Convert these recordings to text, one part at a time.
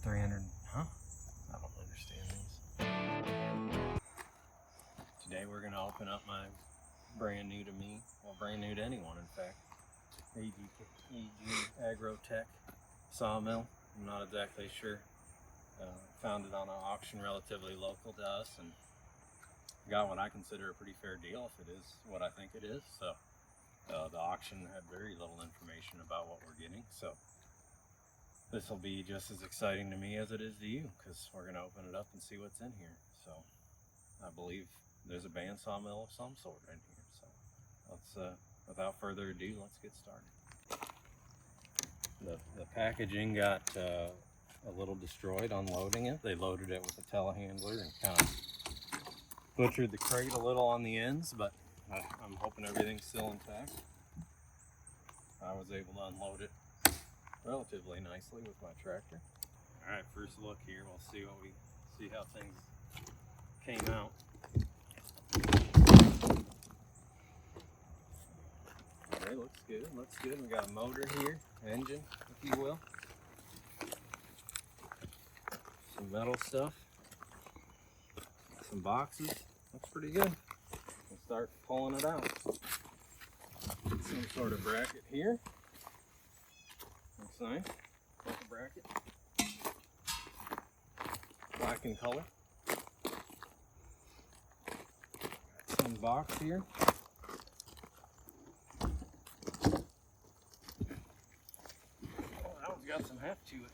300, huh? I don't understand these. Today we're gonna open up my brand new to me, well, brand new to anyone, in fact, AG Agrotech Sawmill. I'm not exactly sure. Found it on an auction relatively local to us and got what I consider a pretty fair deal, if it is what I think it is. So the auction had very little information about what we're getting, so this will be just as exciting to me as it is to you, because we're going to open it up and see what's in here. So I believe there's a band sawmill of some sort in here. So let's, without further ado, let's get started. The packaging got a little destroyed unloading it. They loaded it with a telehandler and kind of butchered the crate a little on the ends, but I'm hoping everything's still intact. I was able to unload it relatively nicely with my tractor. All right, first look here. We'll see how things came out. Okay, looks good. Looks good. We got a motor here, engine, if you will. Some metal stuff. Some boxes. Looks pretty good. We'll start pulling it out. Some sort of bracket here. Looks nice. Like a bracket. Black in color. Got some box here. Oh, that one's got some heft to it.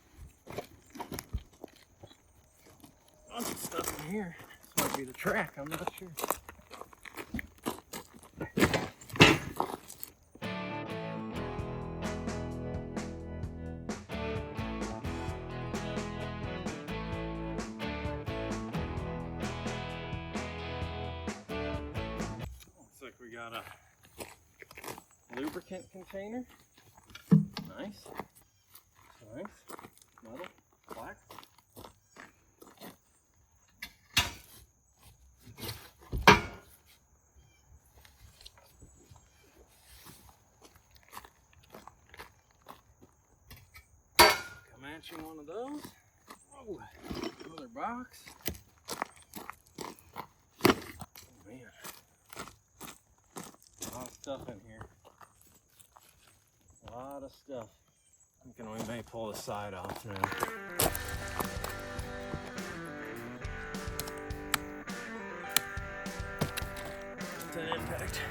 Bunch of stuff in here. This might be the track, I'm not sure. Looks like we got a lubricant container. Nice. Nice. Metal. Black. Matching one of those. Oh, another box. Oh man, a lot of stuff in here. A lot of stuff. I'm thinking we may pull the side off now. It's an impact.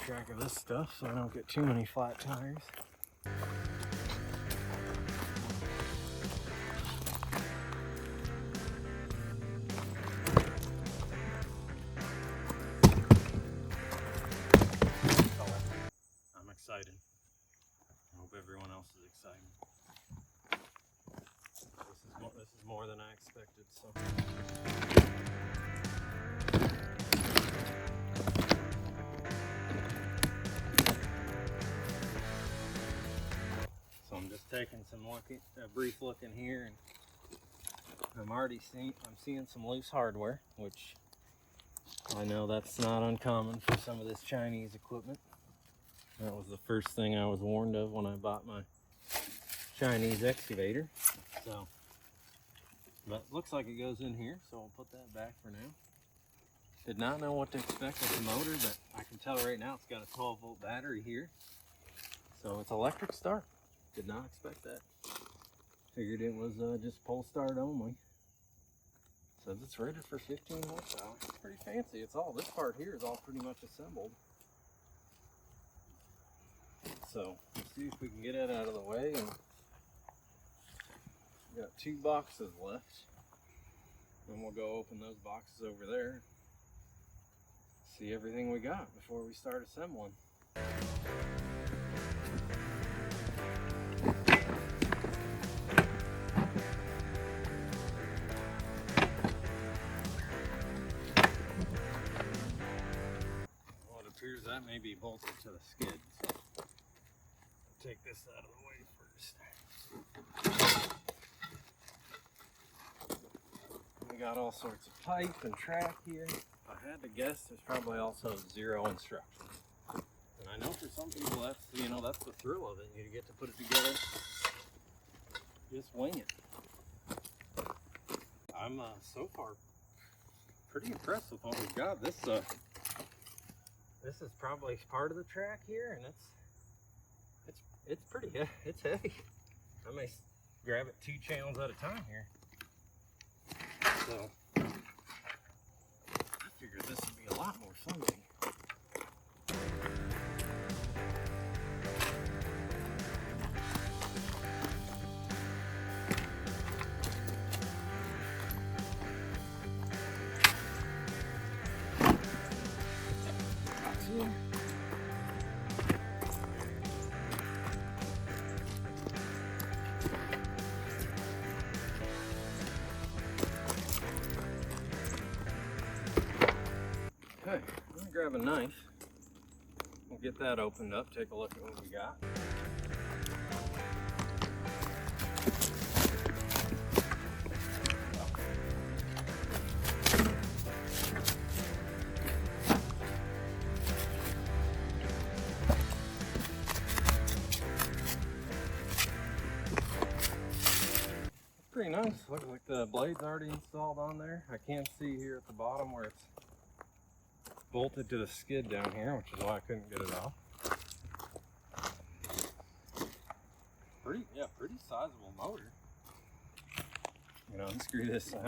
Track of this stuff so I don't get too many flat tires. I'm excited. I hope everyone else is excited. This is more than I expected. So I'm just taking a brief look in here, and I'm seeing some loose hardware, which I know that's not uncommon for some of this Chinese equipment. That was the first thing I was warned of when I bought my Chinese excavator. So, but looks like it goes in here, so I'll put that back for now. Did not know what to expect with the motor, but I can tell right now it's got a 12-volt battery here. So it's electric start. Did not expect that. Figured it was just pull start only. Says it's rated for 15 horsepower. It's pretty fancy. It's all, this part here is all pretty much assembled. So let's see if we can get it out of the way. And we got 2 boxes left. And we'll go open those boxes over there. See everything we got before we start assembling. Well, it appears that may be bolted to the skid. So take this out of the way first. We got all sorts of pipe and track here. If I had to guess, there's probably also 0 instructions. And I know for some people that's, you know, that's the thrill of it. You get to put it together, just wing it. I'm so far pretty impressed with what we've got. This is probably part of the track here, and it's pretty it's heavy. I may grab it 2 channels at a time here. So I figured this would be a lot more fun. Okay, I'm gonna grab a knife. We'll get that opened up, take a look at what we got. Pretty nice. Looks like the blade's already installed on there. I can't see here at the bottom where it's bolted to the skid down here, which is why I couldn't get it off. Pretty sizable motor. You know, I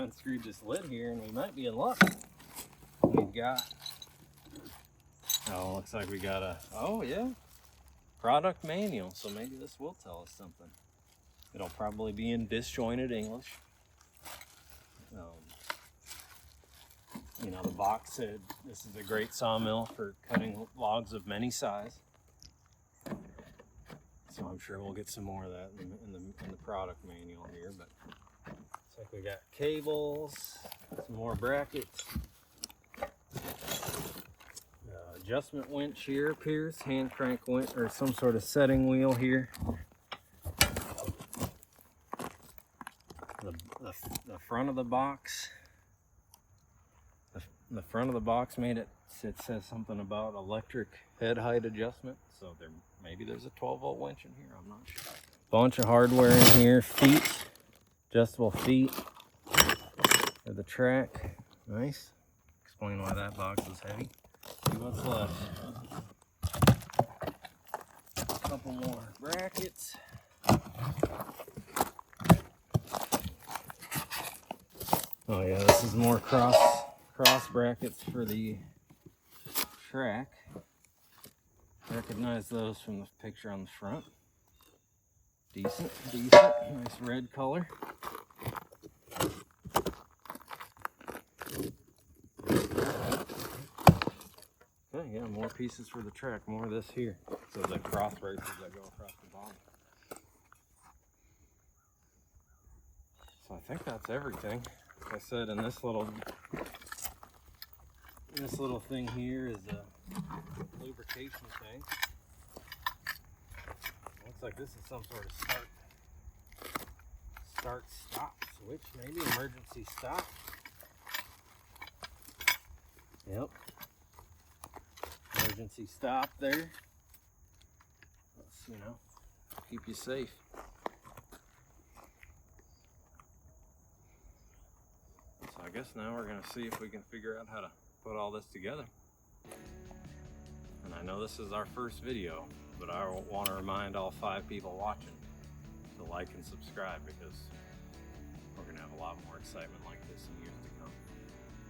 unscrewed this lid here, and we might be in luck. We've got, oh, looks like we got a, oh yeah, product manual. So maybe this will tell us something. It'll probably be in disjointed English. You know, the box said this is a great sawmill for cutting logs of many size. So I'm sure we'll get some more of that in the product manual here. But looks like we got cables, some more brackets, adjustment winch here appears, hand crank winch or some sort of setting wheel here. The front of the box. The front of the box made it says something about electric head height adjustment. So maybe there's a 12-volt winch in here. I'm not sure. Bunch of hardware in here. Feet, adjustable feet for the track. Nice. Explain why that box is heavy. See what's left. A couple more brackets. Oh yeah, this is more cross brackets for the track. Recognize those from the picture on the front. Decent, nice red color. Okay, yeah, more pieces for the track, more of this here. So the cross braces that go across the bottom. So I think that's everything. Like I said, in this little thing here is a lubrication tank. Looks like this is some sort of start-stop switch, maybe emergency stop. Yep. Emergency stop there. Let's, you know, keep you safe. So I guess now we're gonna see if we can figure out how to put all this together. And I know this is our first video, but I want to remind all 5 people watching to like and subscribe, because we're gonna have a lot more excitement like this in years to come.